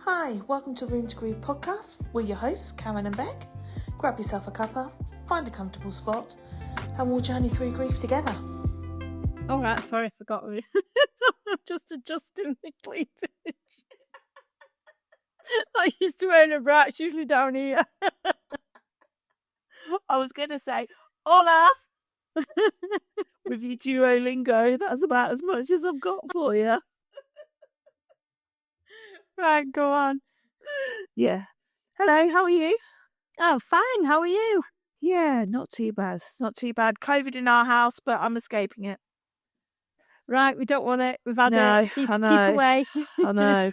Hi, welcome to Room to Grieve podcast. We're your hosts, Karen and Bec. Grab yourself a cuppa, find a comfortable spot, and we'll journey through grief together. All right, sorry, I forgot. I'm just adjusting the cleavage. I used to wear a bra, it's usually down here. I was going to say, hola! With your Duolingo, that's about as much as I've got for you. Right, go on. Yeah. Hello, how are you? Oh, fine, how are you? Yeah, not too bad. Not too bad. COVID in our house, but I'm escaping it. Right, we don't want it. We've had No, it. Keep I know. away. I know.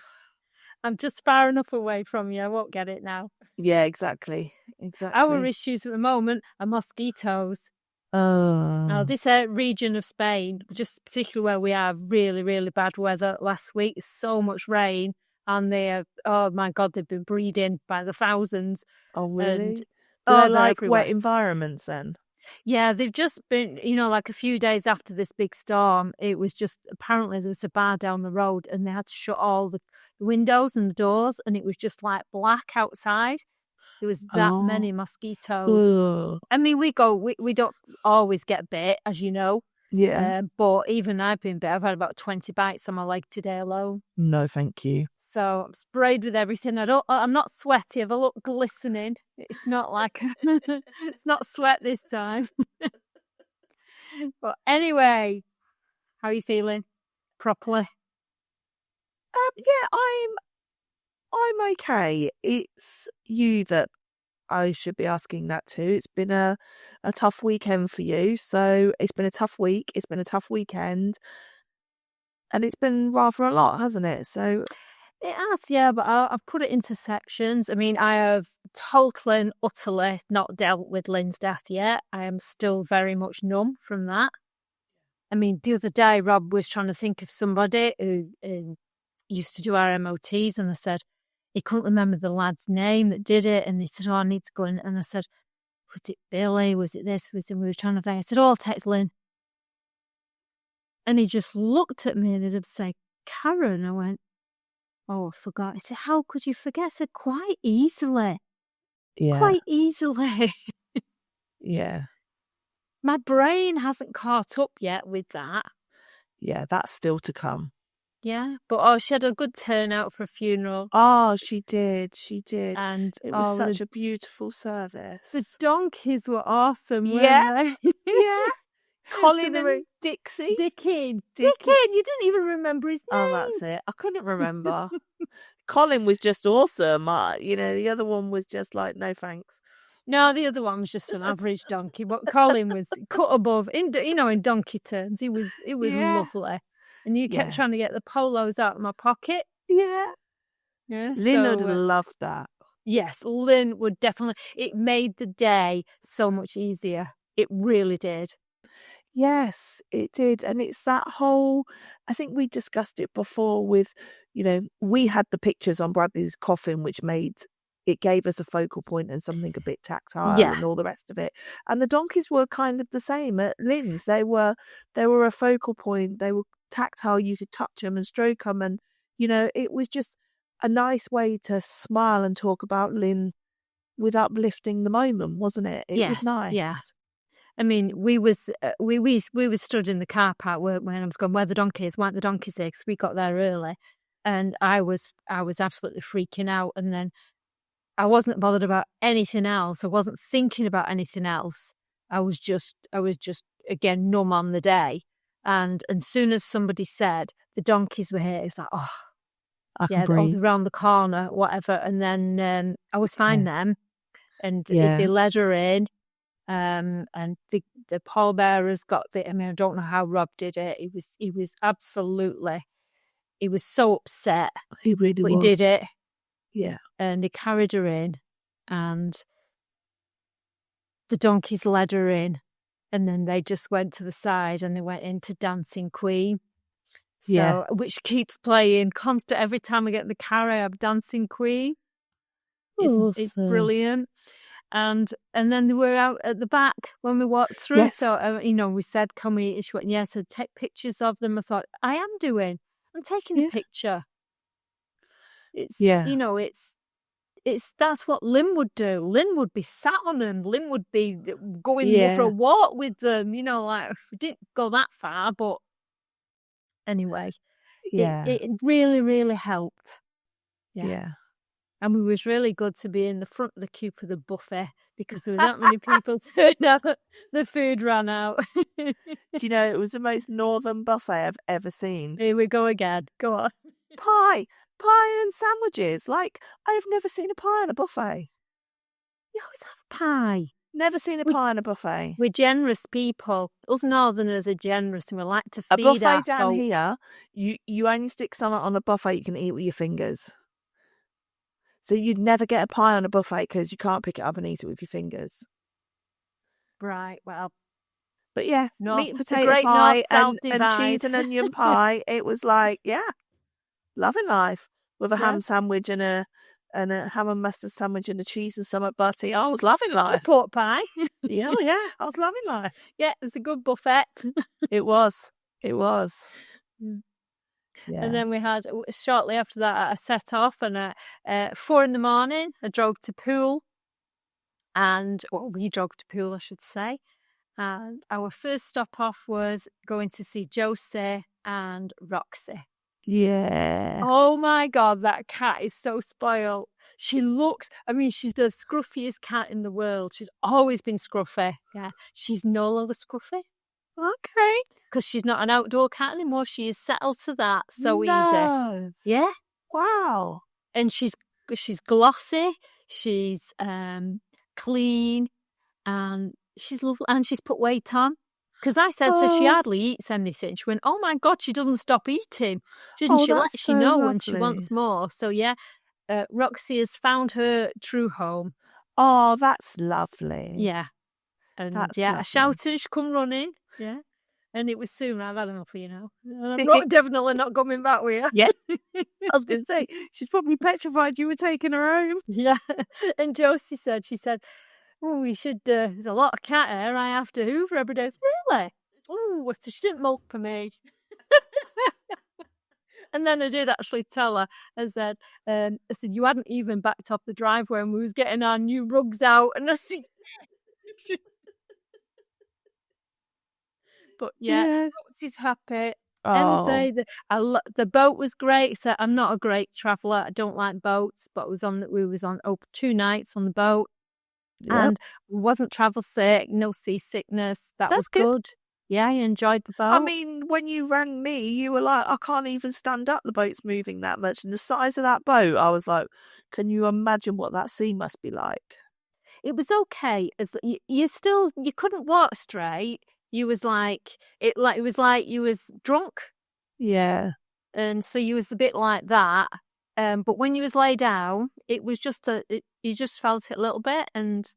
I'm just far enough away from you. I won't get it now. Yeah, exactly. Our issues at the moment are mosquitoes. Oh. This region of Spain, just particularly where we have really, really bad weather last week, so much rain, and they are, oh my God, they've been breeding by the thousands. Oh, really? And, Do they like everywhere. wet environments then? Yeah, they've just been, like a few days after this big storm, it was just, apparently there was a bar down the road and they had to shut all the windows and the doors and it was just like black outside. There was that many mosquitoes. Ugh. I mean, we don't always get bit, as you know. Yeah. But even I've been bit. I've had about 20 bites on my leg today alone. No, thank you. So I'm sprayed with everything. I'm not sweaty. I've a look glistening. It's not like it's not sweat this time. But anyway, how are you feeling? Properly? Yeah, I'm okay. It's you that I should be asking that to. It's been a tough weekend for you. So it's been a tough week. It's been a tough weekend. And it's been rather a lot, hasn't it? So it has, yeah, but I've put it into sections. I mean, I have totally and utterly not dealt with Lynn's death yet. I am still very much numb from that. I mean, the other day, Rob was trying to think of somebody who used to do our MOTs, and I said, he couldn't remember the lad's name that did it, and he said, oh, I need to go in. And I said, was it Billy? Was it this? We were trying to think. I said, oh, I'll text Lynn. And he just looked at me and he would say, Karen. I went, oh, I forgot. He said, how could you forget? I said, quite easily. yeah. Quite easily. Yeah. My brain hasn't caught up yet with that. Yeah, that's still to come. Yeah, but she had a good turnout for a funeral. Oh, she did. She did. And it was such a beautiful service. The donkeys were awesome, yeah. weren't they? Yeah. Colin and Dixie. Dickin. You didn't even remember his name. Oh, that's it. I couldn't remember. Colin was just awesome. The other one was just like, no thanks. No, the other one was just an average donkey, but Colin was cut above. In donkey terms, it was lovely. And you kept trying to get the polos out of my pocket. Yeah. Yeah. Lynn would have loved that. Yes, Lynn would definitely. It made the day so much easier. It really did. Yes, it did. And it's that whole, I think we discussed it before with, we had the pictures on Bradley's coffin, which gave us a focal point and something a bit tactile and all the rest of it. And the donkeys were kind of the same at Lynn's. They were a focal point. They were tactile. You could touch them and stroke them. And, it was just a nice way to smile and talk about Lynn with uplifting the moment, wasn't it? It was nice. Yeah. I mean, we was stood in the car park when I was going, where the donkeys, weren't the donkeys there? Because we got there early. And I was absolutely freaking out. And then I wasn't bothered about anything else. I wasn't thinking about anything else. I was just again numb on the day. And as soon as somebody said the donkeys were here, it was like, oh, around the corner, whatever. And then I was fine then, and they led her in. And the pallbearers got I mean, I don't know how Rob did it. He was absolutely, he was so upset. He really was. He did it. Yeah. And he carried her in and the donkeys led her in and then they just went to the side and they went into Dancing Queen. So, which keeps playing constant. Every time I get in the car, I have Dancing Queen. It's brilliant. And then they were out at the back when we walked through. Yes. So, we said, can we, she went, yes, I'd take pictures of them. I thought, I'm taking a picture. It's, Yeah. you know, it's that's what Lynn would do. Lynn would be sat on them. Lynn would be going for a walk with them. You know, like we didn't go that far, but anyway, Yeah. it really, really helped. Yeah. And it was really good to be in the front of the queue for the buffet because there was that many people turned out that the food ran out. Do you know, it was the most northern buffet I've ever seen. Here we go again. Go on. Pie and sandwiches. Like, I've never seen a pie on a buffet. You always have pie. Never seen a pie on a buffet. We're generous people. Us Northerners are generous and we like to A feed buffet our down folk. here, you only stick something on a buffet you can eat with your fingers. So you'd never get a pie on a buffet because you can't pick it up and eat it with your fingers. Right, well. But yeah, North, meat and potato great pie North-South and cheese and onion pie. It was like, yeah, loving life with a ham sandwich and a ham and mustard sandwich and a cheese and some butter. I was loving life. Pork pie. Yeah, I was loving life. Yeah, it was a good buffet. It was. Yeah. And then we had, shortly after that, I set off and at 4 a.m, I drove to Poole. And, well, we drove to Poole, I should say. And our first stop off was going to see Josie and Roxy. Yeah. Oh my God, that cat is so spoiled. She looks, she's the scruffiest cat in the world. She's always been scruffy. Yeah. She's no longer scruffy. Okay. Because she's not an outdoor cat anymore. She is settled to that so easy. Yeah. Wow. And she's glossy. She's clean. And she's lovely. And she's put weight on. Because I said so she hardly eats anything. She went, oh my God, she doesn't stop eating. She lets you know when she wants more. So yeah, Roxy has found her true home. Oh, that's lovely. Yeah. And that's I lovely. shouted, she come running. Yeah. And it was soon, I've had enough, you know. And I'm definitely not coming back with you. Yeah. I was going to say, she's probably petrified you were taking her home. Yeah. And Josie said, oh, we should, there's a lot of cat hair I have to hoover every day. Really? Oh, so she didn't milk for me. And then I did actually tell her, I said, you hadn't even backed up the driveway and we was getting our new rugs out. And I said, but yeah, Rosie's happy. Oh. Wednesday, the boat was great. So I'm not a great traveller. I don't like boats, but we was on 2 nights on the boat. Yep. And wasn't travel sick, no seasickness. That's was good. Yeah, I enjoyed the boat. When you rang me, you were like, I can't even stand up. The boat's moving that much. And the size of that boat, I was like, can you imagine what that sea must be like? It was okay. You couldn't walk straight. You was it was like you was drunk. Yeah. And so you was a bit like that. But when you was laid down, it was just you just felt it a little bit. And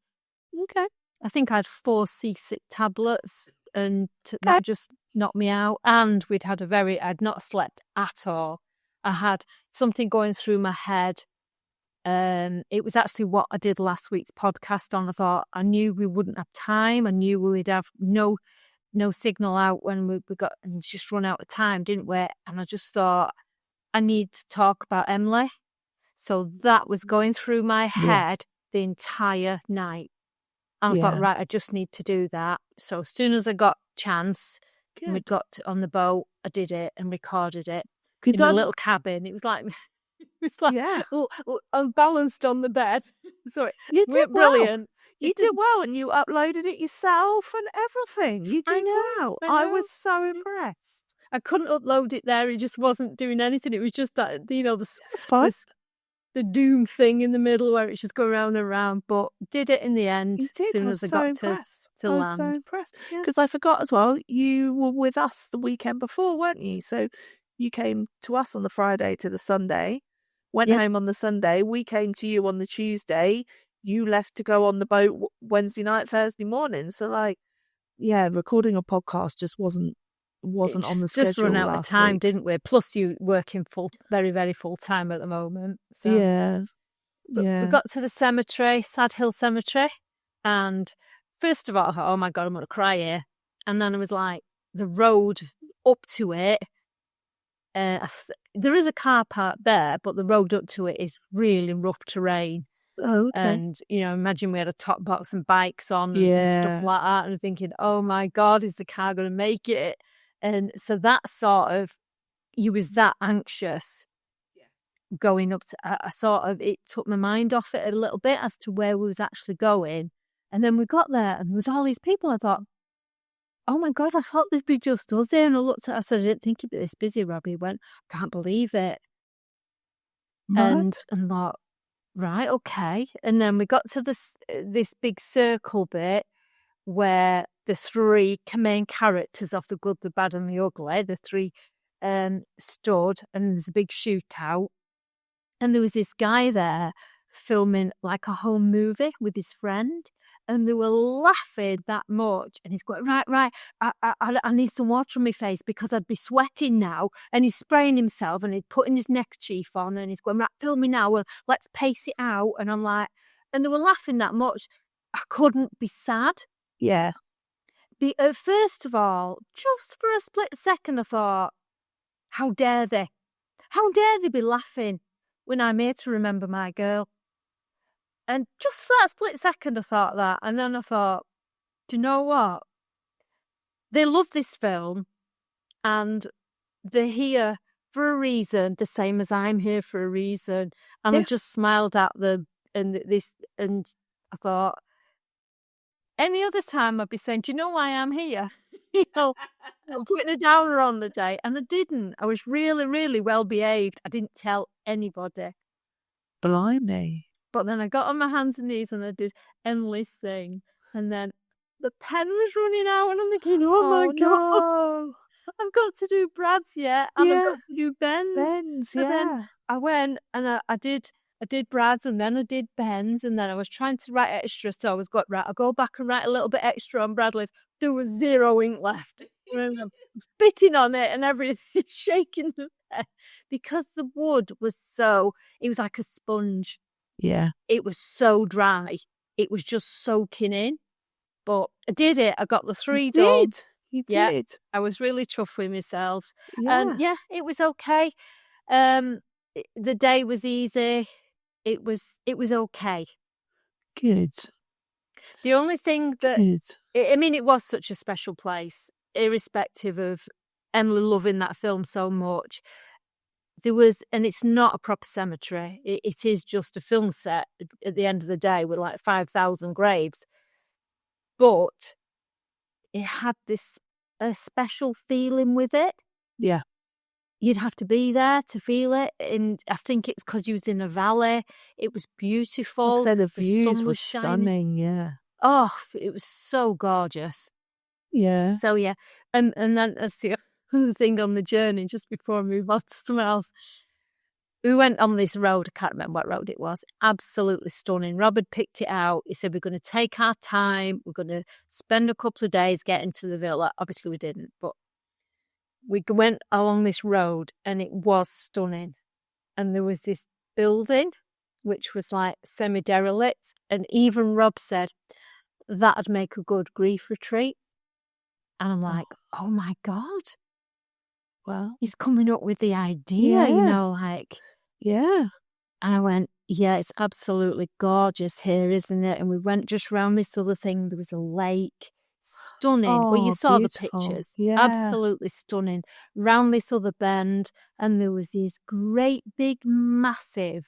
okay, I think I had 4 seasick tablets, and that just knocked me out. And I'd not slept at all. I had something going through my head. It was actually what I did last week's podcast on. I thought I knew we wouldn't have time. I knew we would have no signal out when we got and just run out of time, didn't we? And I just thought, I need to talk about Emily. So that was going through my head the entire night. And I thought, right, I just need to do that. So as soon as I got chance, and we got on the boat, I did it and recorded it in a little cabin. It was like, I'm balanced on the bed. So you did brilliant. You did well, and you uploaded it yourself and everything. You did well. I was so impressed. I couldn't upload it there. It just wasn't doing anything. It was just that, that's fine. The doom thing in the middle where it's just going round and round. But did it in the end. You did. As soon as I got to land. I was so impressed. Because I forgot as well, you were with us the weekend before, weren't you? So you came to us on the Friday to the Sunday, went home on the Sunday. We came to you on the Tuesday. You left to go on the boat Wednesday night, Thursday morning. So recording a podcast just wasn't on the schedule. Just run out of time, week. Didn't we? Plus you working very, very full time at the moment. So. We got to the cemetery, Sad Hill Cemetery, and first of all I thought, oh my God, I'm going to cry here. And then it was like the road up to it. there is a car park there, but the road up to it is really rough terrain. Oh, okay. And, imagine we had a top box and bikes on and Yeah. stuff like that. And thinking, oh my God, is the car going to make it? And so that sort of, you was that anxious going up to, it took my mind off it a little bit as to where we was actually going. And then we got there and there was all these people. I thought, oh my God, I thought there'd be just us here. And I looked at it, I said, I didn't think it'd be this busy, Robbie. He went, can't believe it. And I thought, right, okay. And then we got to this big circle bit where the three main characters of The Good, the Bad and the Ugly, the three stood, and there's a big shootout. And there was this guy there filming like a home movie with his friend, and they were laughing that much. And he's going, right, I need some water on my face because I'd be sweating now. And he's spraying himself and he's putting his neckerchief on and he's going, right, film me now, well, let's pace it out. And I'm like, and they were laughing that much. I couldn't be sad. Yeah. First of all, just for a split second, I thought, how dare they? How dare they be laughing when I'm here to remember my girl? And just for that split second, I thought that. And then I thought, do you know what? They love this film and they're here for a reason, the same as I'm here for a reason. And I just smiled at them and I thought, any other time I'd be saying, do you know why I'm here? I'm putting a downer on the day. And I didn't. I was really, really well behaved. I didn't tell anybody. Blimey. But then I got on my hands and knees and I did endless thing. And then the pen was running out and I'm thinking, oh my God, no. I've got to do Brad's yet. And I've got to do Ben's. So then I went and I did Brad's and then I did Ben's and then I was trying to write extra. So I was going, right, I'll go back and write a little bit extra on Bradley's. There was 0 ink left. I'm spitting on it and everything, shaking the pen. Because the wood was it was like a sponge. Yeah. It was so dry. It was just soaking in. But I did it. I got the 3 done. You did. I was really chuffed with myself. Yeah. And it was okay. The day was easy. It was okay. Good. The only thing that, it was such a special place, irrespective of Emily loving that film so much. And it's not a proper cemetery. It is just a film set at the end of the day with like 5,000 graves. But it had a special feeling with it. Yeah. You'd have to be there to feel it. And I think it's because you was in a valley. It was beautiful. The views were stunning, yeah. Oh, it was so gorgeous. Yeah. So, yeah. And then that's the other thing on the journey, just before I move on to something else. We went on this road. I can't remember what road it was. Absolutely stunning. Rob had picked it out. He said, we're going to take our time. We're going to spend a couple of days getting to the villa. Obviously, we didn't, but we went along this road and it was stunning. And there was this building, which was like semi-derelict. And even Rob said, that'd make a good grief retreat. And I'm like, oh my God. Well, he's coming up with the idea, Yeah. And I went, yeah, it's absolutely gorgeous here, isn't it? And we went just round this other thing. There was a lake. Stunning. Well, you saw beautiful. The pictures. Yeah. Absolutely stunning. Round this other bend. And there was this great big massive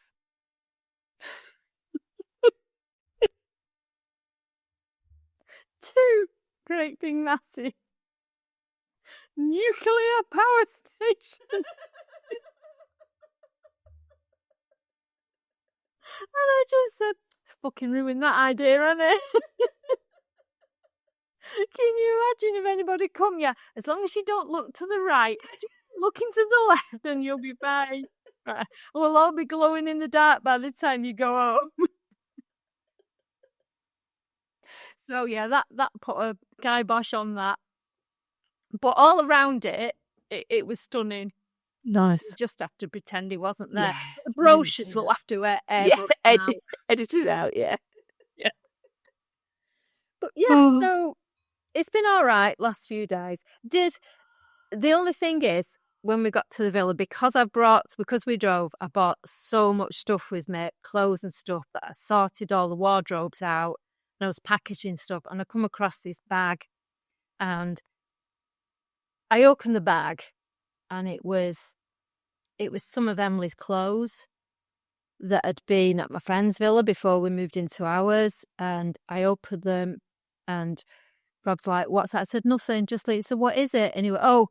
two great big massive nuclear power station. And I just said, fucking ruined that idea, hasn't it? Can you imagine if anybody come? Yeah, as long as you don't look to the right, look into the left and you'll be fine. Right. We'll all be glowing in the dark by the time you go home. So yeah, that put a kibosh on that. But all around it was stunning. Nice. You just have to pretend he wasn't there. Yeah, the brochures will have to edit it out, yeah. Yeah. But yeah, so it's been all right last few days. The only thing is, when we got to the villa, because we drove, I bought so much stuff with me, clothes and stuff, that I sorted all the wardrobes out and I was packaging stuff, and I come across this bag, and I opened the bag, and it was some of Emily's clothes that had been at my friend's villa before we moved into ours, and I opened them, and Rob's like, "What's that?" I said, "Nothing, just like." So what is it? And he went, oh,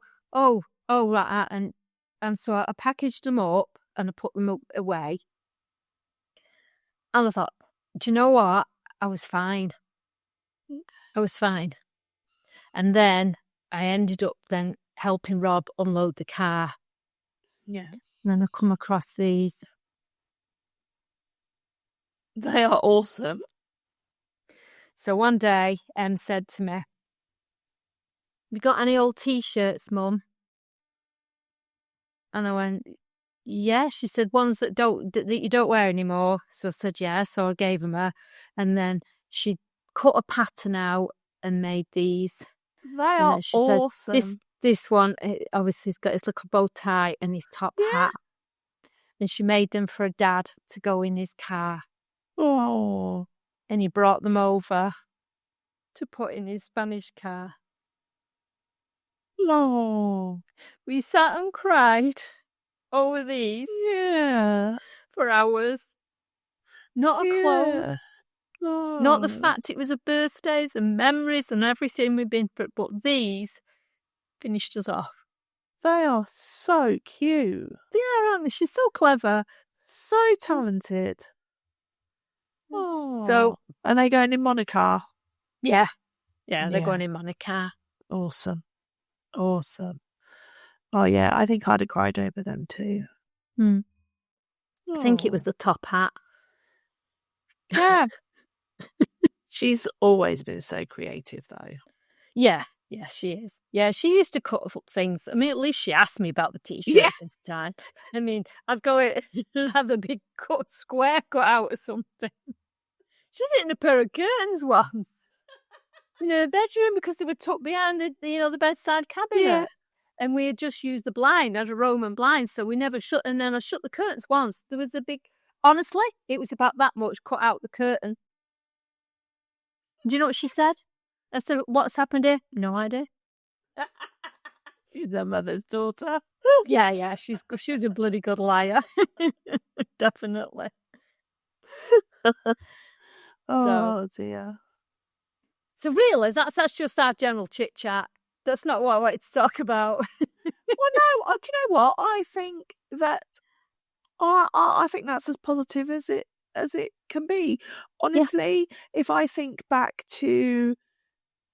right. And so I packaged them up and I put them away. And I thought, do you know what? I was fine. And then I ended up then helping Rob unload the car. Yeah. And then I come across these. They are awesome. So one day, Em said to me, "We got any old T-shirts, Mum?" And I went, "Yeah." She said, "Ones that you don't wear anymore." So I said, "Yeah." So I gave them her, and then she cut a pattern out and made these. They are awesome. Said, this one, obviously, he's got his little bow tie and his top hat, and she made them for a dad to go in his car. Oh. And he brought them over to put in his Spanish car. No. We sat and cried over these. Yeah. For hours. Not a clothes. No. Not the fact it was a birthdays and memories and everything we've been through, but these finished us off. They are so cute. They are, aren't they? She's so clever. So talented. Oh. So, are they going in Monaco? Yeah, they're going in Monaco. Awesome. Oh yeah, I think I'd have cried over them too. I think it was the top hat. Yeah. She's always been so creative though. Yeah, she is. Yeah, she used to cut up things. I mean, at least she asked me about the T-shirts this time. I mean, I'd go and have a big square cut out or something. She did it in a pair of curtains once. In the bedroom, because they were tucked behind the bedside cabinet. Yeah. And we had just used the blind, had a Roman blind, so we never shut. And then I shut the curtains once. There was a big, honestly, it was about that much cut out the curtain. Do you know what she said? I said, "What's happened here?" No idea. She's her mother's daughter. Yeah, she was a bloody good liar. Definitely. Oh dear. So really, that's just our general chit chat. That's not what I wanted to talk about. Well, no, do you know what? I think that I think that's as positive as it can be. Honestly, if I think back to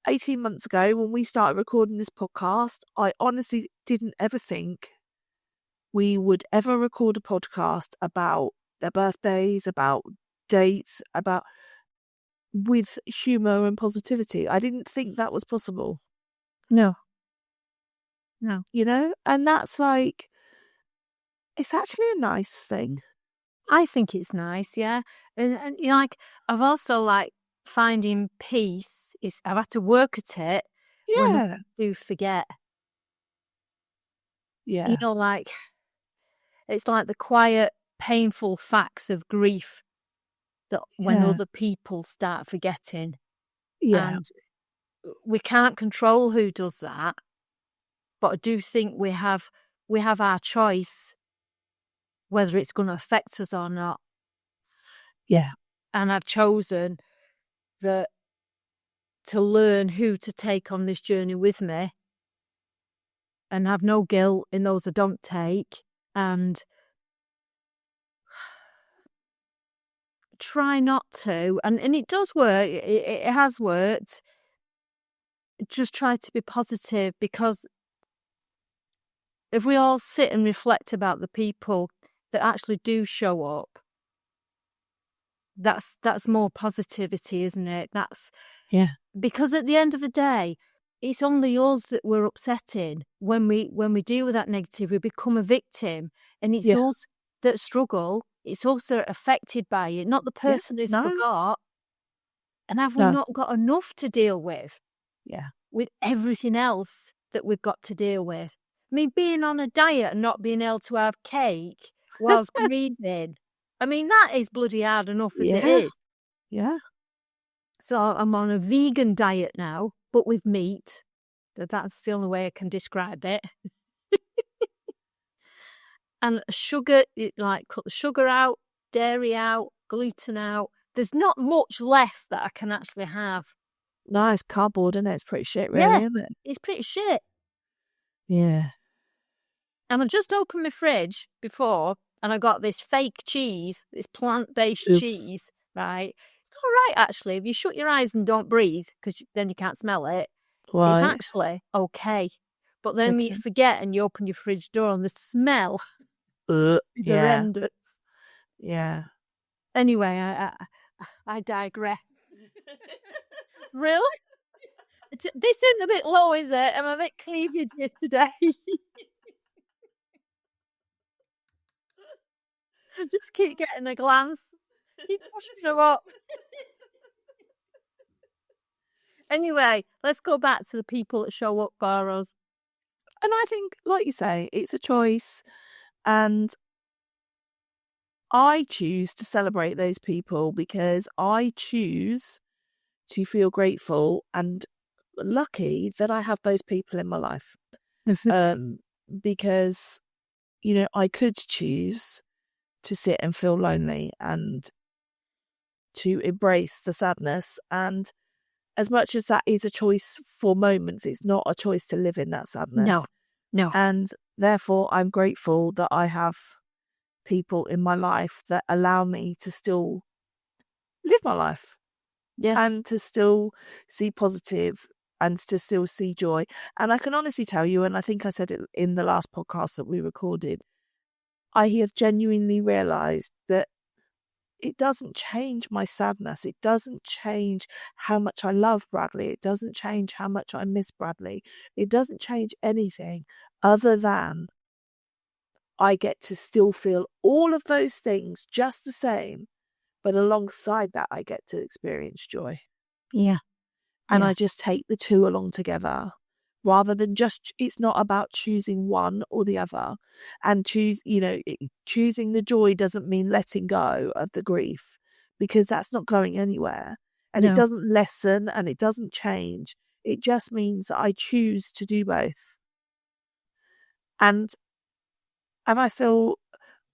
18 months ago when we started recording this podcast, I honestly didn't ever think we would ever record a podcast about their birthdays, about dates, with humour and positivity. I didn't think that was possible. No. You know? And that's like, it's actually a nice thing. I think it's nice, yeah. And you know, like, I've also like finding peace I've had to work at it when I do forget. Yeah. You know, like, it's like the quiet, painful facts of grief that when other people start forgetting. Yeah. And we can't control who does that, but I do think we have our choice whether it's going to affect us or not. Yeah. And I've chosen to learn who to take on this journey with me and have no guilt in those I don't take, and try not to. And it does work. It has worked. Just try to be positive, because if we all sit and reflect about the people that actually do show up, that's more positivity, isn't it? Because at the end of the day, it's only us that we're upsetting when we deal with that negative. We become a victim, and it's us that struggle. It's us that are affected by it, not the person who's forgot. And have we not got enough to deal with? Yeah. With everything else that we've got to deal with. I mean, being on a diet and not being able to have cake whilst grieving. I mean, that is bloody hard enough as it Yeah. is. Yeah. So I'm on a vegan diet now, but with meat. That's the only way I can describe it. And sugar, cut the sugar out, dairy out, gluten out. There's not much left that I can actually have. Nice cardboard, isn't it? It's pretty shit, really, isn't it? It's pretty shit. Yeah. And I just opened my fridge before, and I got this fake cheese, this plant-based Oof. cheese, right? It's all right, actually. If you shut your eyes and don't breathe, because then you can't smell it, Right. it's actually okay. But then you forget and you open your fridge door and the smell is horrendous. Yeah. Anyway, I digress. Really? This isn't a bit low, is it? I'm a bit cleavage here today. Just keep getting a glance. Keep pushing them up. Anyway, let's go back to the people that show up for us. And I think, like you say, it's a choice. And I choose to celebrate those people because I choose to feel grateful and lucky that I have those people in my life. Because, I could choose to sit and feel lonely and to embrace the sadness. And as much as that is a choice for moments, it's not a choice to live in that sadness. No. And therefore, I'm grateful that I have people in my life that allow me to still live my life. Yeah. And to still see positive and to still see joy. And I can honestly tell you, and I think I said it in the last podcast that we recorded, I have genuinely realised that it doesn't change my sadness. It doesn't change how much I love Bradley. It doesn't change how much I miss Bradley. It doesn't change anything other than I get to still feel all of those things just the same. But alongside that, I get to experience joy. Yeah. And I just take the two along together rather than just, it's not about choosing one or the other. And choosing the joy doesn't mean letting go of the grief, because that's not going anywhere. And it doesn't lessen and it doesn't change. It just means that I choose to do both. And I feel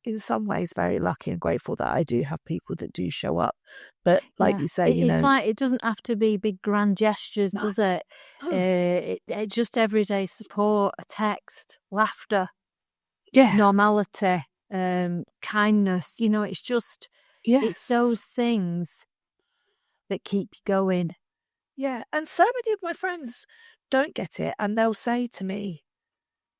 in some ways very lucky and grateful that I do have people that do show up. But like you say, it's like it doesn't have to be big grand gestures, does it? It just everyday support, a text, laughter, normality, kindness. It's just it's those things that keep you going. Yeah, and so many of my friends don't get it, and they'll say to me,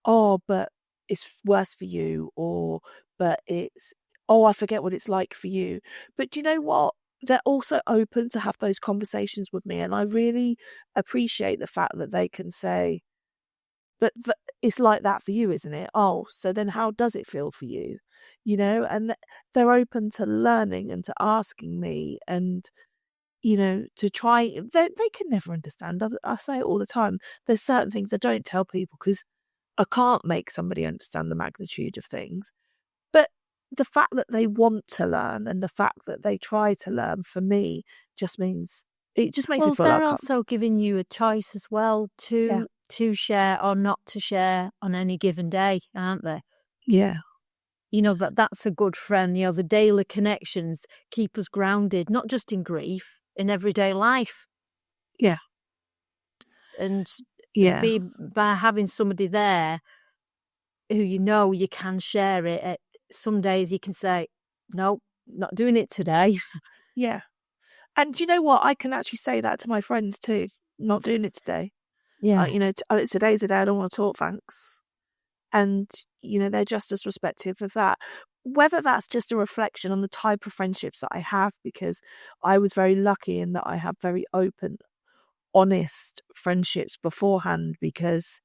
"Oh, but it's worse for you," or "But it's, oh, I forget what it's like for you." But do you know what? They're also open to have those conversations with me, and I really appreciate the fact that they can say, "But it's like that for you, isn't it? Oh, so then how does it feel for you?" And they're open to learning and to asking me, and to try. They can never understand. I say it all the time. There's certain things I don't tell people because I can't make somebody understand the magnitude of things. But the fact that they want to learn and the fact that they try to learn, for me, just means it just makes me feel they're like also giving you a choice as well to share or not to share on any given day, aren't they? Yeah. That's a good friend. The daily connections keep us grounded, not just in grief, in everyday life. Yeah. And by having somebody there who you can share it. Some days you can say, no, not doing it today. Yeah. And do you know what? I can actually say that to my friends too. Not doing it today. Yeah. Today's a day I don't want to talk, thanks. And, they're just as respectful of that. Whether that's just a reflection on the type of friendships that I have, because I was very lucky in that I have very open, honest friendships beforehand, because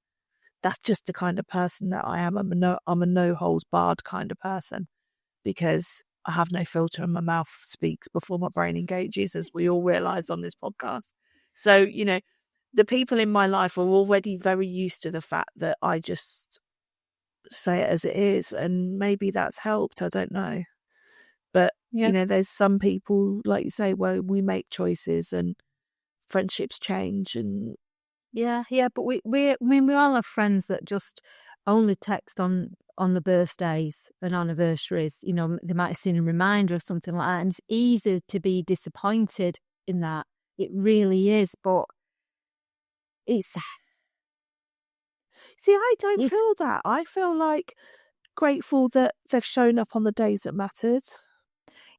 that's just the kind of person that I am. I'm a no holds barred kind of person, because I have no filter and my mouth speaks before my brain engages, as we all realise on this podcast. So, the people in my life are already very used to the fact that I just say it as it is, and maybe that's helped. I don't know. But, there's some people, like you say, where we make choices and friendships change. And Yeah, but we all have friends that just only text on the birthdays and anniversaries. They might have seen a reminder or something like that, and it's easy to be disappointed in that. It really is, but it's... See, I don't feel that. I feel like grateful that they've shown up on the days that mattered.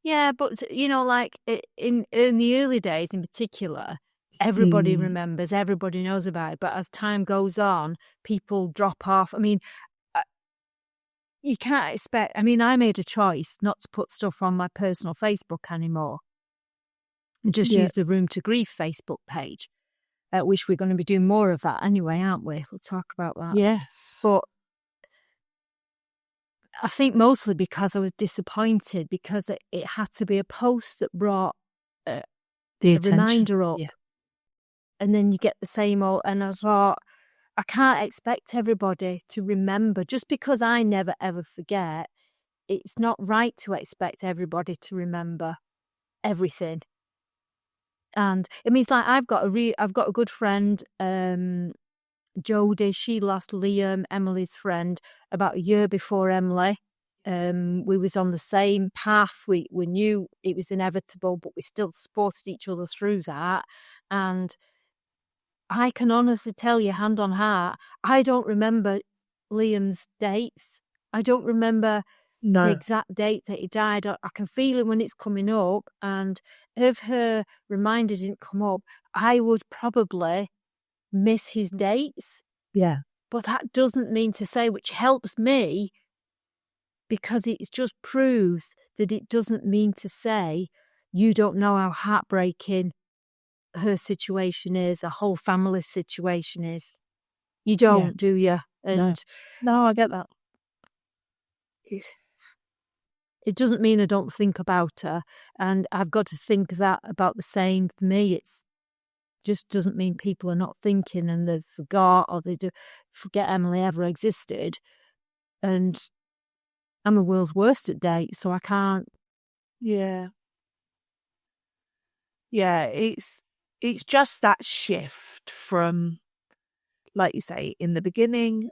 Yeah, but, like in the early days in particular, everybody remembers, everybody knows about it. But as time goes on, people drop off. I mean, you can't expect... I mean, I made a choice not to put stuff on my personal Facebook anymore and just use the Room to Grieve Facebook page, which we're going to be doing more of that anyway, aren't we? We'll talk about that. Yes. But I think mostly because I was disappointed because it had to be a post that brought the reminder up. Yeah. And then you get the same old, and I thought, I can't expect everybody to remember. Just because I never ever forget, it's not right to expect everybody to remember everything. And it means, like, I've got a good friend, Jodie. She lost Liam, Emily's friend, about a year before Emily. We was on the same path. We knew it was inevitable, but we still supported each other through that. And I can honestly tell you, hand on heart, I don't remember Liam's dates. I don't remember the exact date that he died. I can feel it when it's coming up. And if her reminder didn't come up, I would probably miss his dates. Yeah. But that doesn't mean to say, which helps me, because it just proves that it doesn't mean to say you don't know how heartbreaking her situation is, a whole family situation is. You don't, do you? And no, I get that. It doesn't mean I don't think about her, and I've got to think that about the same for me. It's just doesn't mean people are not thinking and they've forgot, or they do forget Emily ever existed. And I'm the world's worst at dates, so I can't. Yeah, it's just that shift from, like you say, in the beginning,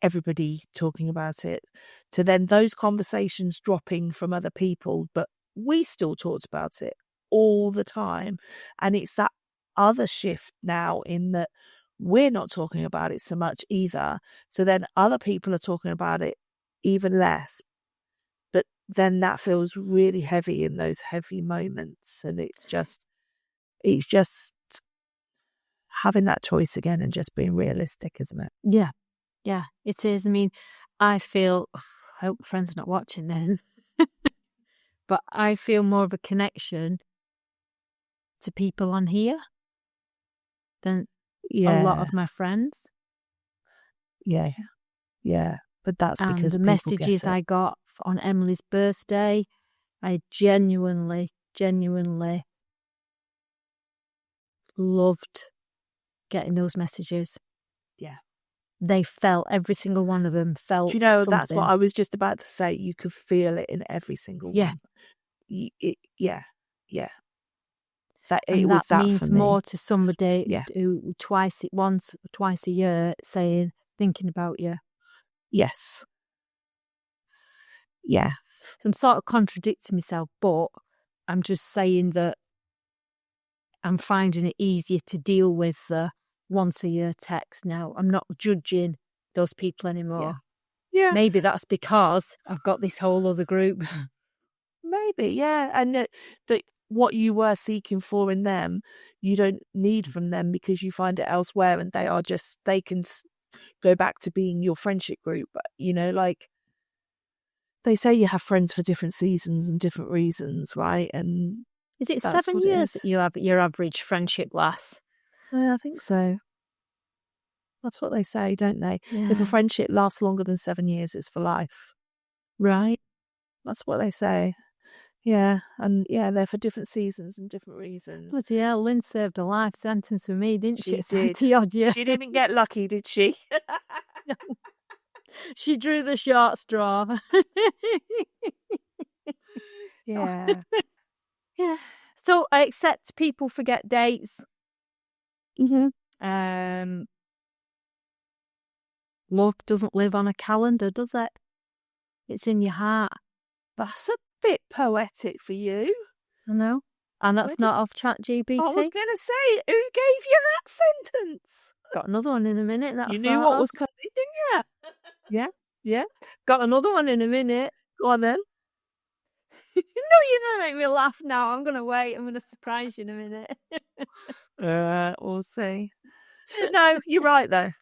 everybody talking about it, to then those conversations dropping from other people, but we still talked about it all the time. And it's that other shift now in that we're not talking about it so much either. So then other people are talking about it even less. But then that feels really heavy in those heavy moments. And it's just having that choice again and just being realistic, isn't it? Yeah, it is. I mean, I feel, I hope friends are not watching then, but I feel more of a connection to people on here than a lot of my friends. Yeah. But that's and because the messages I got on Emily's birthday, I genuinely loved getting those messages. Yeah. They felt, every single one of them felt something. That's what I was just about to say. You could feel it in every single one. Yeah. That means more to somebody who twice a year saying, thinking about you. Yes. Yeah. So I'm sort of contradicting myself, but I'm just saying that I'm finding it easier to deal with the once a year text now. I'm not judging those people anymore. Yeah. Maybe that's because I've got this whole other group. Maybe, yeah. And that what you were seeking for in them, you don't need from them because you find it elsewhere, and they can go back to being your friendship group. Like they say, you have friends for different seasons and different reasons, right? And is it 7 years that you have your average friendship lasts? I think so. That's what they say, don't they? Yeah. If a friendship lasts longer than 7 years, it's for life. Right. That's what they say. Yeah, and they're for different seasons and different reasons. Bloody hell, Lynn served a life sentence with me, didn't she? She did. She didn't get lucky, did she? She drew the short straw. Yeah. Yeah. So I accept people forget dates. Mm-hmm. Love doesn't live on a calendar, does it? It's in your heart. That's a bit poetic for you. I know. And that's Where not off ChatGPT. I was going to say, who gave you that sentence? Got another one in a minute. That You knew what was coming, didn't you? Yeah, yeah. Got another one in a minute. Go on then. No, you're going to make me laugh now. I'm going to wait. I'm going to surprise you in a minute. We'll see. But no, you're right though.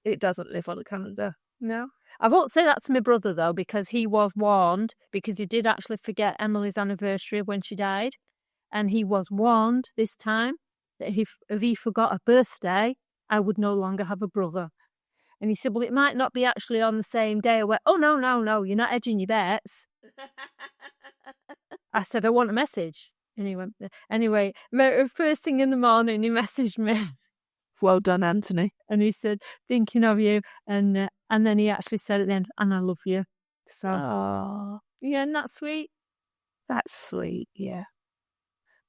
It doesn't live on a calendar. No. I won't say that to my brother, though, because he was warned, because he did actually forget Emily's anniversary of when she died. And he was warned this time that if he forgot a birthday, I would no longer have a brother. And he said, well, it might not be actually on the same day. I went, oh, no, you're not edging your bets. I said, I want a message. And he went, anyway, first thing in the morning, he messaged me. Well done, Anthony. And he said, thinking of you. And then he actually said at the end, and I love you. So, yeah, isn't that sweet? That's sweet, yeah.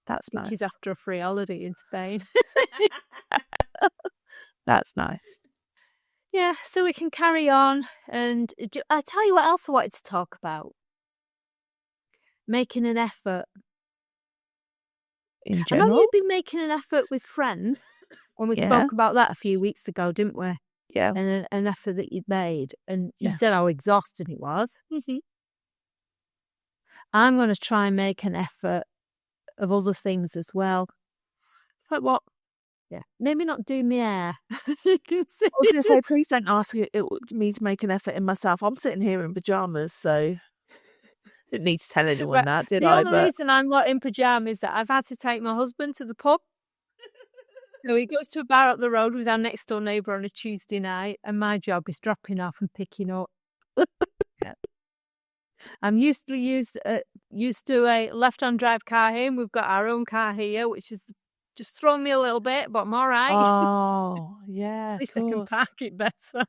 That's nice. He's after a free holiday in Spain. That's nice. Yeah, so we can carry on. And I tell you what else I wanted to talk about. Making an effort. In general? I know you've been making an effort with friends. When we spoke about that a few weeks ago, didn't we? Yeah. And an effort that you'd made. And you Yeah. said how exhausting it was. Mm-hmm. I'm going to try and make an effort of other things as well. Like what? Yeah. Maybe not do my hair. I was going to say, please don't ask me to make an effort in myself. I'm sitting here in pyjamas, so didn't need to tell anyone that, did I? The only reason I'm not in pyjamas is that I've had to take my husband to the pub. So he goes to a bar up the road with our next door neighbour on a Tuesday night, and my job is dropping off and picking up. Yeah. I'm used to a left-hand drive car here, and we've got our own car here, which is just thrown me a little bit, but I'm all right. Oh, yeah, At least I can park it better.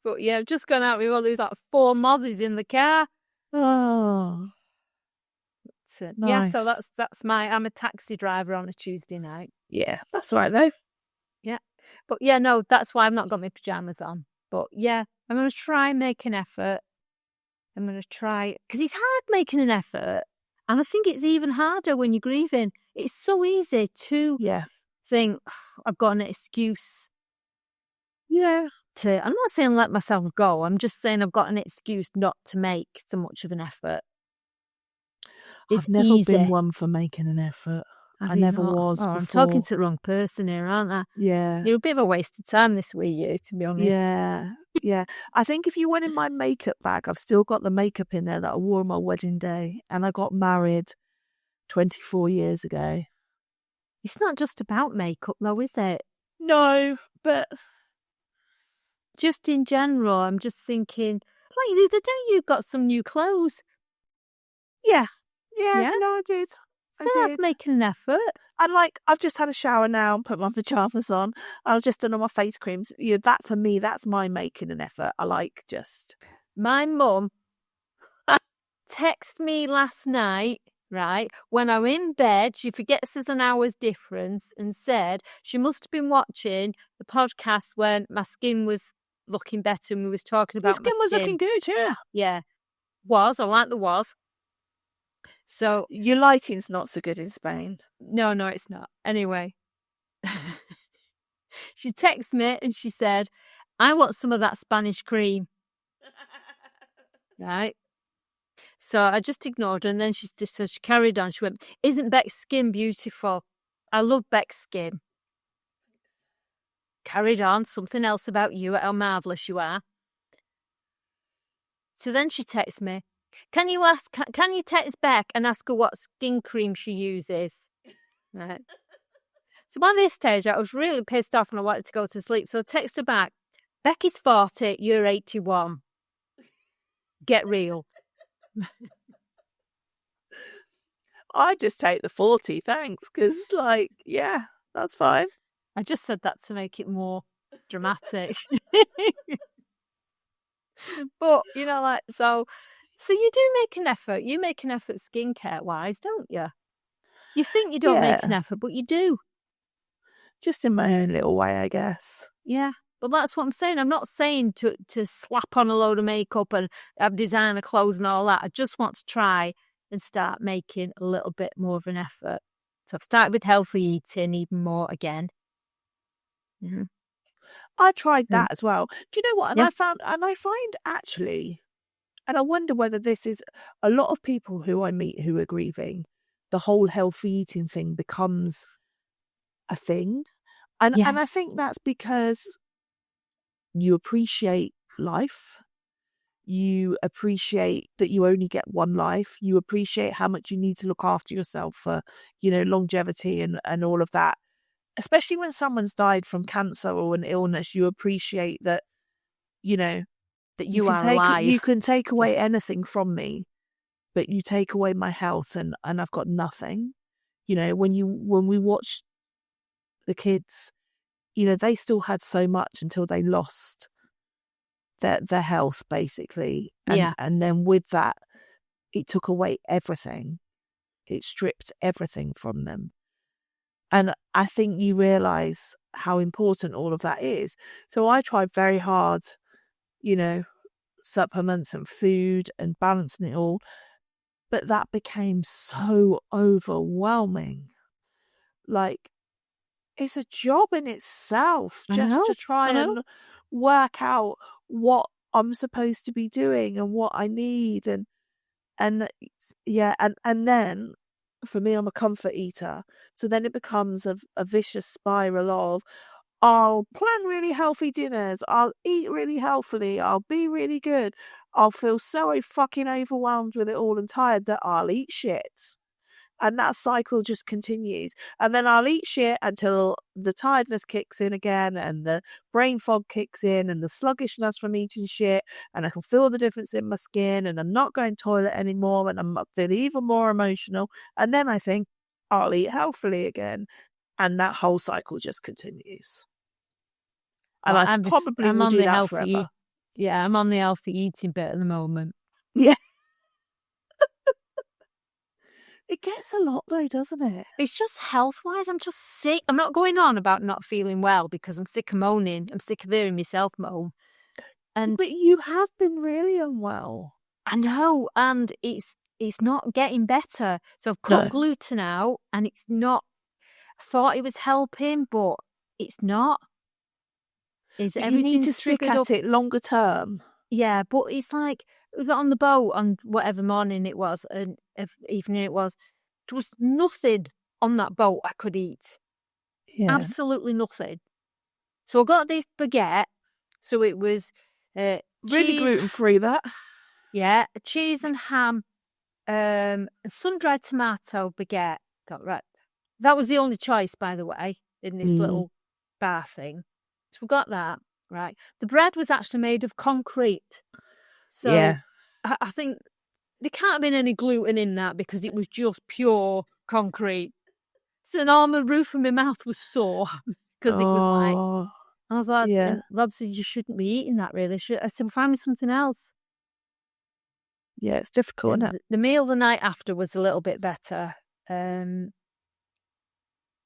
But yeah, I've just gone out with all these like 4 mozzies in the car. Oh, nice. Yeah, so that's I'm a taxi driver on a Tuesday night. Yeah, that's all right though. Yeah, but yeah, no, that's why I've not got my pyjamas on. But yeah, I'm going to try and make an effort. I'm going to try, because it's hard making an effort. And I think it's even harder when you're grieving. It's so easy to think, I've got an excuse. Yeah. I'm not saying let myself go. I'm just saying I've got an excuse not to make so much of an effort. I've never been one for making an effort. I never was before. I'm talking to the wrong person here, aren't I? Yeah. You're a bit of a waste of time this week, you, to be honest. Yeah. I think if you went in my makeup bag, I've still got the makeup in there that I wore on my wedding day, and I got married 24 years ago. It's not just about makeup, though, is it? No, but just in general, I'm just thinking, like the other day you got some new clothes. Yeah, no, I did. So that's making an effort. And I've just had a shower now and put my pyjamas on. I was just done all my face creams. That for me, that's my making an effort. My mum texted me last night, right, when I'm in bed, she forgets there's an hour's difference, and said she must have been watching the podcast when my skin was looking better and we was talking about my skin. Was looking good, yeah. Yeah. I like the was. So your lighting's not so good in Spain. No, it's not. Anyway, she texted me and she said, I want some of that Spanish cream. Right? So I just ignored her, and then she carried on. She went, isn't Bec's skin beautiful? I love Bec's skin. Carried on, something else about you, how marvellous you are. So then she texts me, can you text Bec and ask her what skin cream she uses? Right. So by this stage, I was really pissed off and I wanted to go to sleep. So I texted her back, Bec is 40, you're 81. Get real. I just take the 40, thanks, because, that's fine. I just said that to make it more dramatic. But, like, so you do make an effort. You make an effort skincare-wise, don't you? You think you don't make an Yeah. effort, but you do. Just in my own little way, I guess. Yeah. But that's what I'm saying. I'm not saying to slap on a load of makeup and have designer clothes and all that. I just want to try and start making a little bit more of an effort. So I've started with healthy eating even more again. Mm-hmm. I tried that as well. Do you know what? Yeah. I find actually, and I wonder whether this is a lot of people who I meet who are grieving, the whole healthy eating thing becomes a thing. And Yeah. I think that's because you appreciate life. You appreciate that you only get one life. You appreciate how much you need to look after yourself for, longevity and all of that. Especially when someone's died from cancer or an illness, you appreciate that, That you are alive. You can take away anything from me, but you take away my health and I've got nothing. When we watched the kids, they still had so much until they lost their health, basically. And then with that, it took away everything. It stripped everything from them. And I think you realise how important all of that is. So I tried very hard, supplements and food and balancing it all. But that became so overwhelming. Like, it's a job in itself just to try and work out what I'm supposed to be doing and what I need. And then for me, I'm a comfort eater. So then it becomes a vicious spiral of, I'll plan really healthy dinners. I'll eat really healthily. I'll be really good. I'll feel so fucking overwhelmed with it all and tired that I'll eat shit. And that cycle just continues. And then I'll eat shit until the tiredness kicks in again and the brain fog kicks in and the sluggishness from eating shit. And I can feel the difference in my skin and I'm not going toilet anymore and I'm feeling even more emotional. And then I think I'll eat healthily again. And that whole cycle just continues. And Well, I probably will do that forever. Yeah, I'm on the healthy eating bit at the moment. Yeah. It gets a lot though, doesn't it? It's just health-wise, I'm just sick. I'm not going on about not feeling well because I'm sick of moaning. I'm sick of hearing myself moan. But you have been really unwell. I know, and it's not getting better. So I've cut gluten out and it's not. I thought it was helping, but it's not. But you need to stick at it longer term. Yeah, but it's like we got on the boat on whatever morning it was and evening it was. There was nothing on that boat I could eat. Yeah. Absolutely nothing. So I got this baguette. So it was really cheese, gluten-free, that. Yeah, cheese and ham, sun-dried tomato baguette. Got right. That was the only choice, by the way, in this little bar thing. So we got that, right. The bread was actually made of concrete. So yeah. I think there can't have been any gluten in that because it was just pure concrete. So now my roof of my mouth was sore because it was like, I was like, yeah. and Rob said, you shouldn't be eating that really. I said, find me something else. Yeah, it's difficult, isn't it? The meal the night after was a little bit better.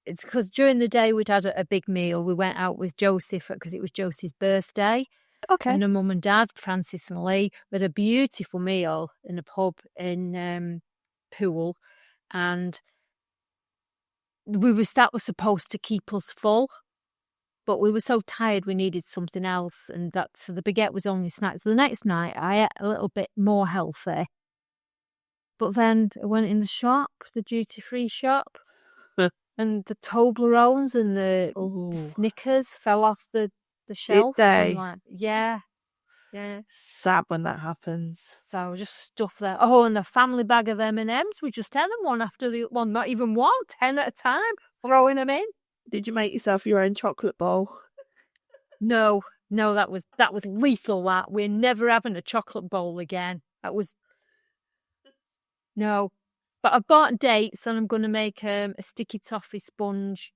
It's because during the day we'd had a big meal. We went out with Joseph because it was Josie's birthday. Okay. And her mum and dad, Francis and Lee, we had a beautiful meal in a pub in Poole. And that was supposed to keep us full. But we were so tired we needed something else. And so the baguette was only snacks. The next night I ate a little bit more healthy. But then I went in the shop, the duty-free shop. And the Toblerones and the Snickers fell off the shelf. Did they? Like, yeah. Sad when that happens. So just stuff there. Oh, and the family bag of M&Ms. We just had them one after the one, not even one, 10 at a time, throwing them in. Did you make yourself your own chocolate bowl? No, that was lethal. That we're never having a chocolate bowl again. That was no. But I bought dates and I'm going to make a sticky toffee sponge.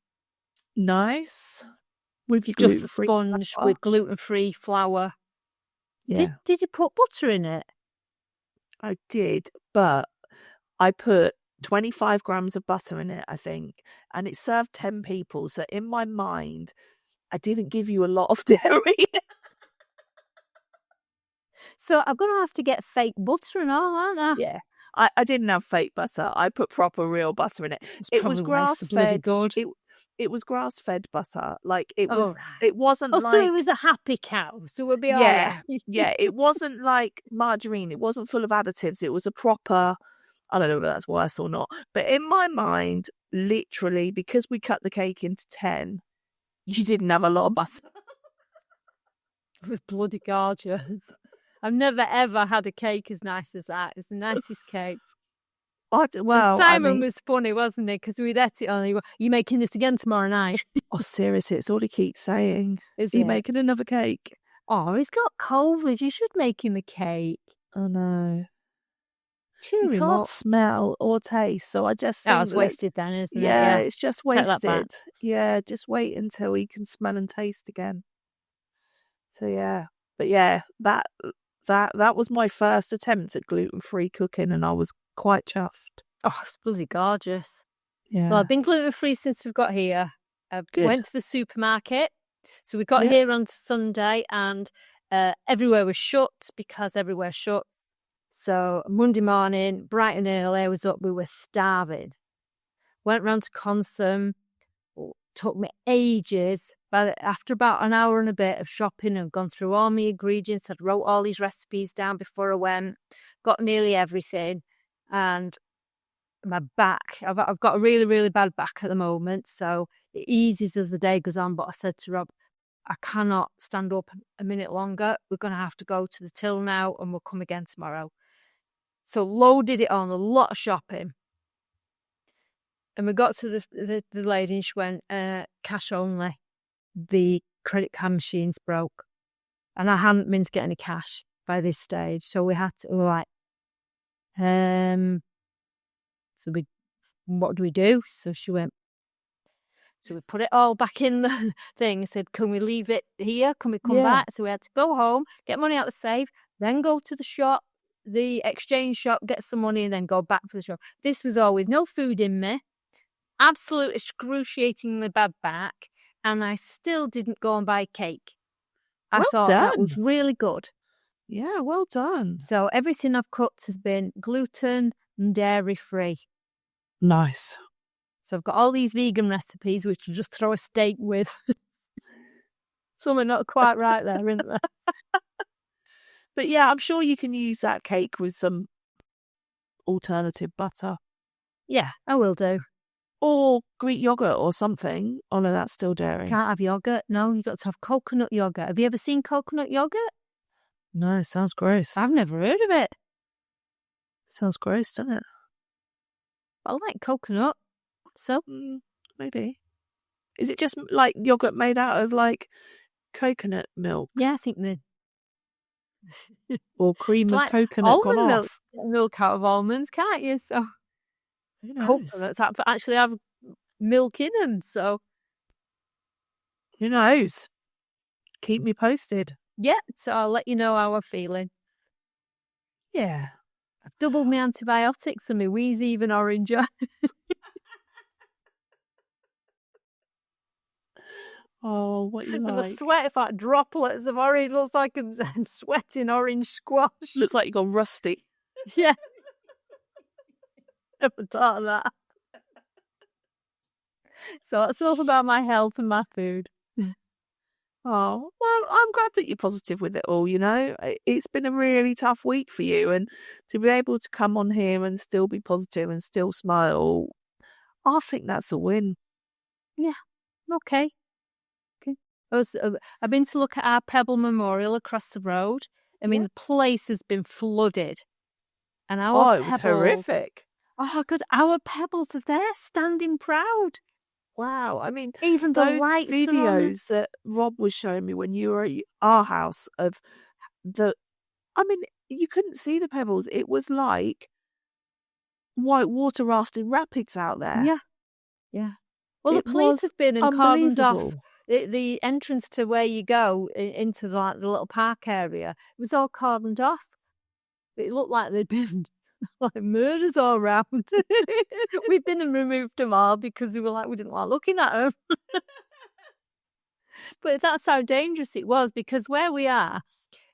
Nice. With your Just the gluten-free sponge butter. with gluten-free flour. Yeah, Did you put butter in it? I did, but I put 25 grams of butter in it, I think, and it served 10 people. So in my mind, I didn't give you a lot of dairy. So I'm going to have to get fake butter and all, aren't I? Yeah, I didn't have fake butter. I put proper real butter in it. It's It was probably waste of bloody grass-fed. good. It was grass-fed butter. Like it Oh, was. right. It wasn't Oh, like. so it was a happy cow. So we'll be all Yeah, right. yeah. It wasn't like margarine. It wasn't full of additives. It was a proper. I don't know whether that's worse or not. But in my mind, literally, because we cut the cake into 10, you didn't have a lot of butter. It was bloody gorgeous. I've never ever had a cake as nice as that. It's the nicest cake. Well, Simon was funny, wasn't he? Because we'd ate it on. You making this again tomorrow night? Oh, seriously, it's all he keeps saying. Is Are you it? making another cake? Oh, he's got COVID. You should make him a cake. I know. Cheer You him can't up. smell or taste, so I just think Oh, it's wasted then, isn't it? yeah, it's just Take that back. wasted. Yeah, just wait until he can smell and taste again. So yeah, but yeah, that was my first attempt at gluten-free cooking, and I was quite chuffed. Oh, it's bloody gorgeous. Yeah. Well, I've been gluten-free since we've got here. I Good. went to the supermarket. So we got Yep. here on Sunday and everywhere was shut because everywhere shuts. So Monday morning, bright and early, I was up. We were starving. Went round to Consum. Took me ages. But after about an hour and a bit of shopping and gone through all my ingredients, I'd wrote all these recipes down before I went. Got nearly everything. And my back, I've got a really, really bad back at the moment. So it eases as the day goes on. But I said to Rob, I cannot stand up a minute longer. We're going to have to go to the till now and we'll come again tomorrow. So loaded it on, a lot of shopping. And we got to the lady and she went, cash only. The credit card machine's broke. And I hadn't been to get any cash by this stage. So we were like, what do we do? So she went, so we put it all back in the thing. I said, can we leave it here? Can we come back? So we had to go home, get money out of the safe, then go to the shop, the exchange shop, get some money, and then go back for the shop. This was all with no food in me, absolute excruciatingly bad back, and I still didn't go and buy a cake. I thought that was really good. Yeah, well done. So everything I've cooked has been gluten and dairy free. Nice. So I've got all these vegan recipes, which you just throw a steak with. Something not quite right there, isn't there? But yeah, I'm sure you can use that cake with some alternative butter. Yeah, I will do. Or Greek yogurt or something. Oh no, that's still dairy. Can't have yogurt. No, you've got to have coconut yogurt. Have you ever seen coconut yogurt? No, it sounds gross. I've never heard of it. Sounds gross, doesn't it? I like coconut. So maybe. Is it just like yogurt made out of like coconut milk? Yeah, I think the or cream it's of like coconut gone almond off. milk out of almonds, can't you? So Who knows? coconuts actually have milk in them. So who knows? Keep me posted. Yeah, so I'll let you know how I'm feeling. Yeah. I've doubled my antibiotics and my wheeze even oranger. Oh, what you and like? I sweat like droplets of orange. Looks like I'm sweating orange squash. Looks like you've gone rusty. Yeah. Never thought of that. So it's all about my health and my food. Oh, well, I'm glad that you're positive with it all, you know. It's been a really tough week for you, and to be able to come on here and still be positive and still smile, I think that's a win. Yeah, okay. I've been to look at our Pebble Memorial across the road. I mean, the place has been flooded. And our it was horrific. Oh, God, our pebbles are there, standing proud. Wow, I mean, even those lights videos that Rob was showing me when you were at our house of I mean, you couldn't see the pebbles. It was like white water rafting rapids out there. Yeah. Well, the police have been and cordoned off the entrance to where you go into the little park area, it was all cordoned off. It looked like there'd been like murders all around. We've been and removed them all because we didn't like looking at them. But that's how dangerous it was, because where we are,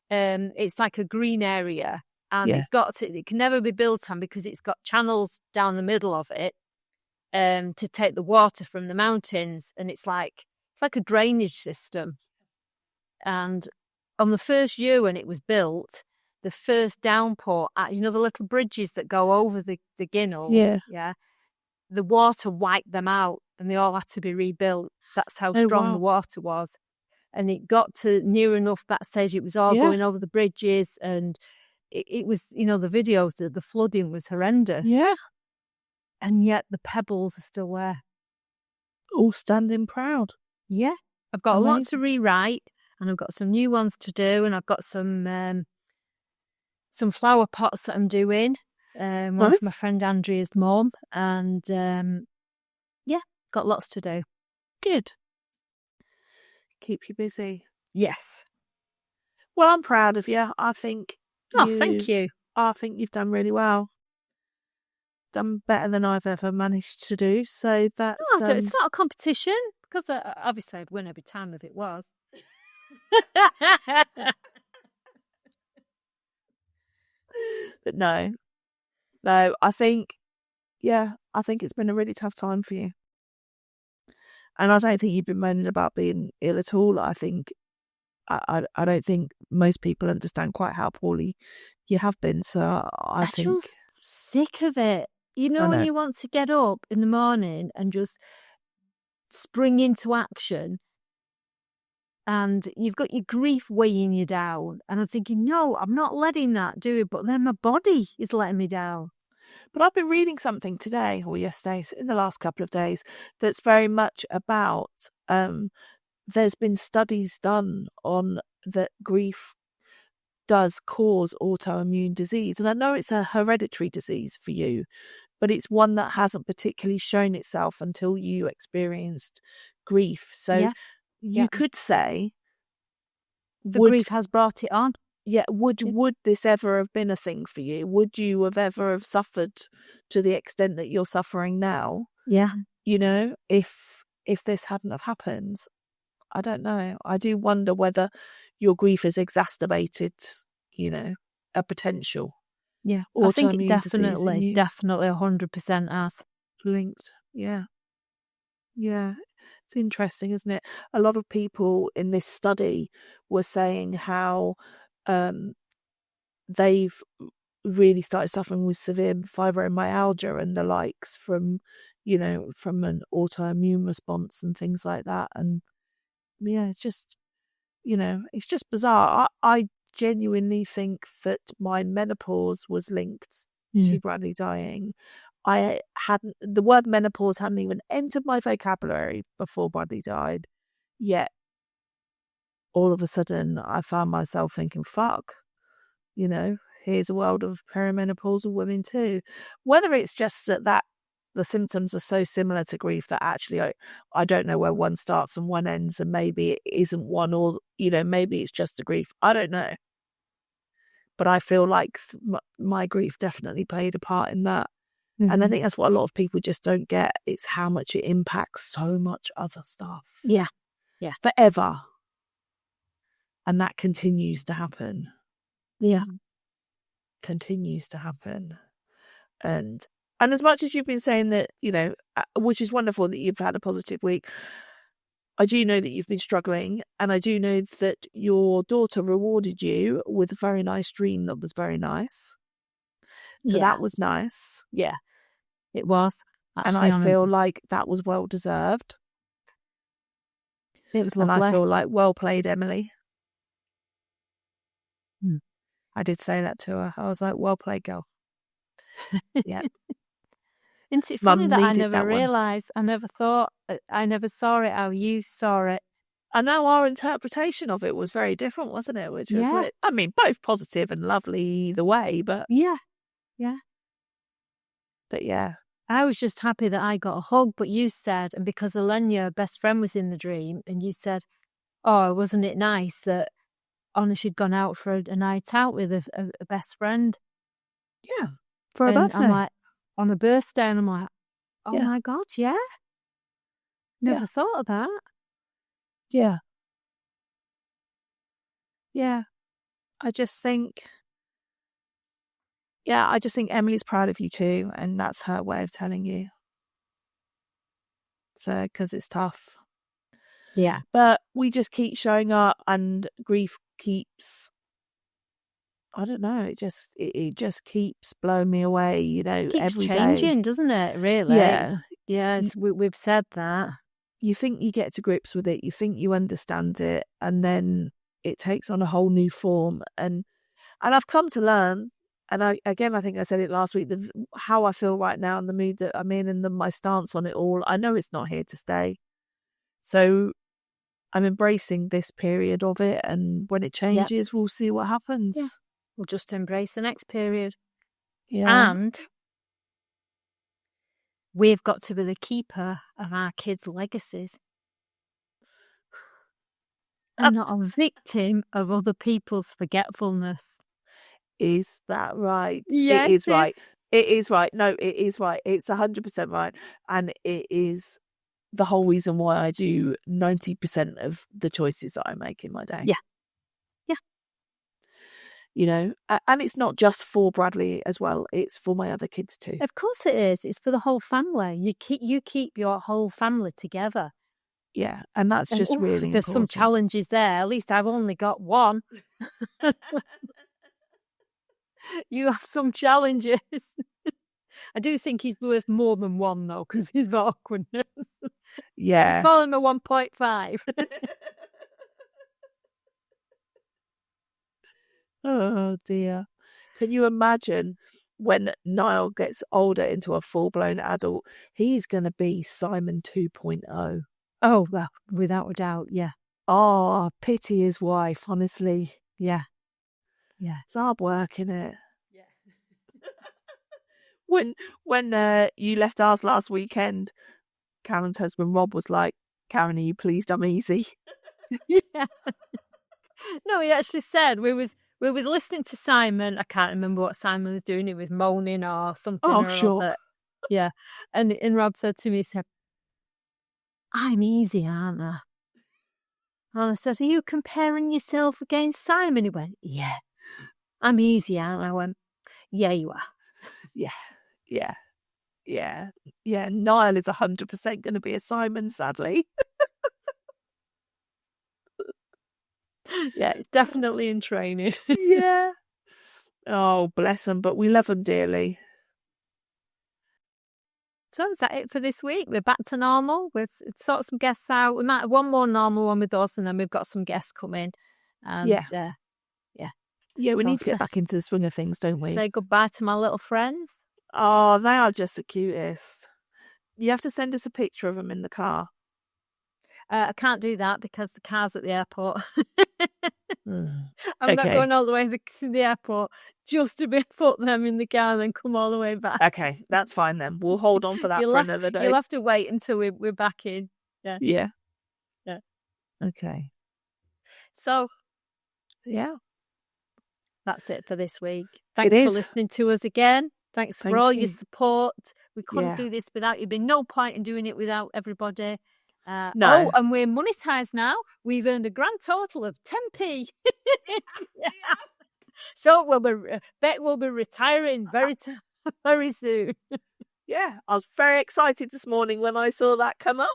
it's like a green area, and it can never be built on because it's got channels down the middle of it to take the water from the mountains, and it's like a drainage system. And on the first year when it was built, the first downpour, the little bridges that go over the giggles, the water wiped them out and they all had to be rebuilt. That's how strong the water was. And it got to near enough that stage, it was all going over the bridges, and it was, the videos, the flooding was horrendous. Yeah. And yet the pebbles are still there. All standing proud. Yeah. I've got a lot to rewrite, and I've got some new ones to do, and I've got some flower pots that I'm doing. One for my friend Andrea's mum, and got lots to do. Good. Keep you busy. Yes. Well, I'm proud of you. I think. Thank you. I think you've done really well. Done better than I've ever managed to do. So that's. It's not a competition, because obviously I'd win every time if it was. But no, I think it's been a really tough time for you. And I don't think you've been moaning about being ill at all. I think, I don't think most people understand quite how poorly you have been. So I think. Just sick of it. When you want to get up in the morning and just spring into action, and you've got your grief weighing you down, and I'm thinking, no, I'm not letting that do it, but then my body is letting me down. But I've been reading something today or yesterday, in the last couple of days, that's very much about, there's been studies done on that grief does cause autoimmune disease. And I know it's a hereditary disease for you, but it's one that hasn't particularly shown itself until you experienced grief. So you could say the grief has brought it on. Yeah, would this ever have been a thing for you? Would you have ever suffered to the extent that you're suffering now? Yeah. If this hadn't have happened, I don't know. I do wonder whether your grief has exacerbated, a potential. Yeah, I think it definitely 100% has. Linked. Yeah. Yeah. It's interesting, isn't it? A lot of people in this study were saying how they've really started suffering with severe fibromyalgia and the likes from an autoimmune response and things like that. And it's just bizarre. I genuinely think that my menopause was linked to Bradley dying. The word menopause hadn't even entered my vocabulary before Bradley died, yet all of a sudden I found myself thinking, fuck, here's a world of perimenopausal women too. Whether it's just that the symptoms are so similar to grief that actually I don't know where one starts and one ends, and maybe it isn't one, or maybe it's just a grief. I don't know. But I feel like my grief definitely played a part in that. Mm-hmm. And I think that's what a lot of people just don't get. It's how much it impacts so much other stuff. Yeah. Yeah. Forever. And that continues to happen. Yeah. Continues to happen. And as much as you've been saying that, which is wonderful that you've had a positive week, I do know that you've been struggling, and I do know that your daughter rewarded you with a very nice dream that was very nice. So that was nice. Yeah, it was. Actually, and I feel like that was well deserved. It was lovely. And I feel like, well played, Emily. I did say that to her. I was like, well played, girl. Yeah. Isn't it funny that I never realised, I never thought, I never saw it how you saw it. I know our interpretation of it was very different, wasn't it? Which was, both positive and lovely either way, but... Yeah. Yeah. But yeah, I was just happy that I got a hug, but you said, and because Elenia, her best friend, was in the dream, and you said, oh, wasn't it nice that she'd gone out for a night out with a best friend? Yeah, for a And birthday. I'm like, on a birthday, and I'm like, oh Yeah. my God, yeah. Never thought of that. Yeah. Yeah. I just think Emily's proud of you too, and that's her way of telling you. So, because it's tough. Yeah. But we just keep showing up, and grief keeps, I don't know, it just keeps blowing me away, you know, It keeps every changing, day. doesn't it, really? Yeah. We've said that. You think you get to grips with it, you think you understand it, and then it takes on a whole new form. And I've come to learn, and I think I said it last week, how I feel right now and the mood that I'm in and my stance on it all. I know it's not here to stay. So I'm embracing this period of it, and when it changes, we'll see what happens. Yeah. We'll just embrace the next period. Yeah. And we've got to be the keeper of our kids' legacies. And not a victim of other people's forgetfulness. Is that right? Yes, it is right. It is right. No, it is right. It's 100% right. And it is the whole reason why I do 90% of the choices that I make in my day. Yeah. You know, and it's not just for Bradley as well. It's for my other kids too. Of course it is. It's for the whole family. You keep your whole family together. Yeah, and that's just really there's important. some challenges there. At least I've only got one. You have some challenges. I do think he's worth more than one, though, because his awkwardness. Yeah. You call him a 1.5. Oh, dear. Can you imagine when Niall gets older into a full-blown adult, he's going to be Simon 2.0. Oh, well, without a doubt, yeah. Oh, pity his wife, honestly. Yeah. It's hard work, innit? Yeah. When you left ours last weekend, Karen's husband Rob was like, Karen, are you pleased I'm easy? Yeah. No, he actually said we was listening to Simon. I can't remember what Simon was doing. He was moaning or something. Oh, or sure. other. Yeah. And Rob said to me, he said, I'm easy, aren't I? And I said, are you comparing yourself against Simon? He went, yeah. I'm easy, aren't I? I went, yeah, you are. Yeah. Niall is 100% going to be a Simon, sadly. Yeah, it's definitely in training. Yeah. Oh, bless him, but we love him dearly. So is that it for this week? We're back to normal. We've sorted some guests out. We might have one more normal one with us, and then we've got some guests coming. And Yeah, we need to get back into the swing of things, don't we? Say goodbye to my little friends. Oh, they are just the cutest. You have to send us a picture of them in the car. I can't do that because the car's at the airport. I'm Okay. not going all the way to the airport just to put them in the car and then come all the way back. Okay, that's fine then. We'll hold on for that for another day. You'll have to wait until we're back in. Yeah. Yeah. Okay. So, yeah. That's it for this week. Thanks for listening to us again. Thanks for all your support. We couldn't do this without you. There'd be no point in doing it without everybody. No. Oh, and we're monetized now. We've earned a grand total of 10p. So Bec will be retiring very soon. Yeah, I was very excited this morning when I saw that come up.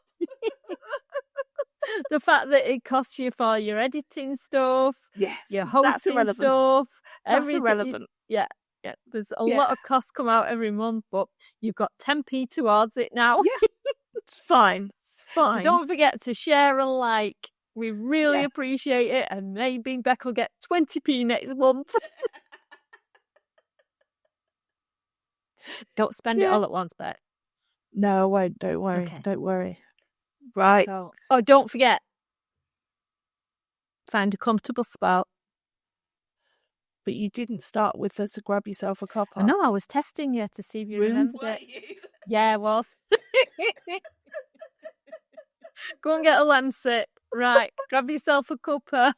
The fact that it costs you for your editing stuff, your hosting stuff, everything. That's irrelevant. Yeah. There's a lot of costs come out every month, but you've got 10p towards it now. Yeah, it's fine. So don't forget to share and like. We really appreciate it, and maybe Bec will get 20p next month. Don't spend it all at once, Bec. No, I won't. Don't worry. Okay. Don't worry. Right. So, don't forget. Find a comfortable spot. But you didn't start with us to grab yourself a cuppa. I know, I was testing you to see if you remembered it. Yeah, it was. Go and get a lemon sip. Right, grab yourself a cuppa.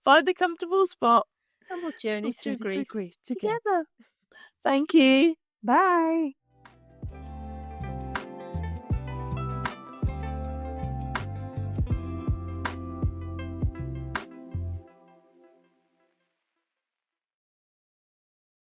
Find a comfortable spot. And we'll journey through grief together. Thank you. Bye.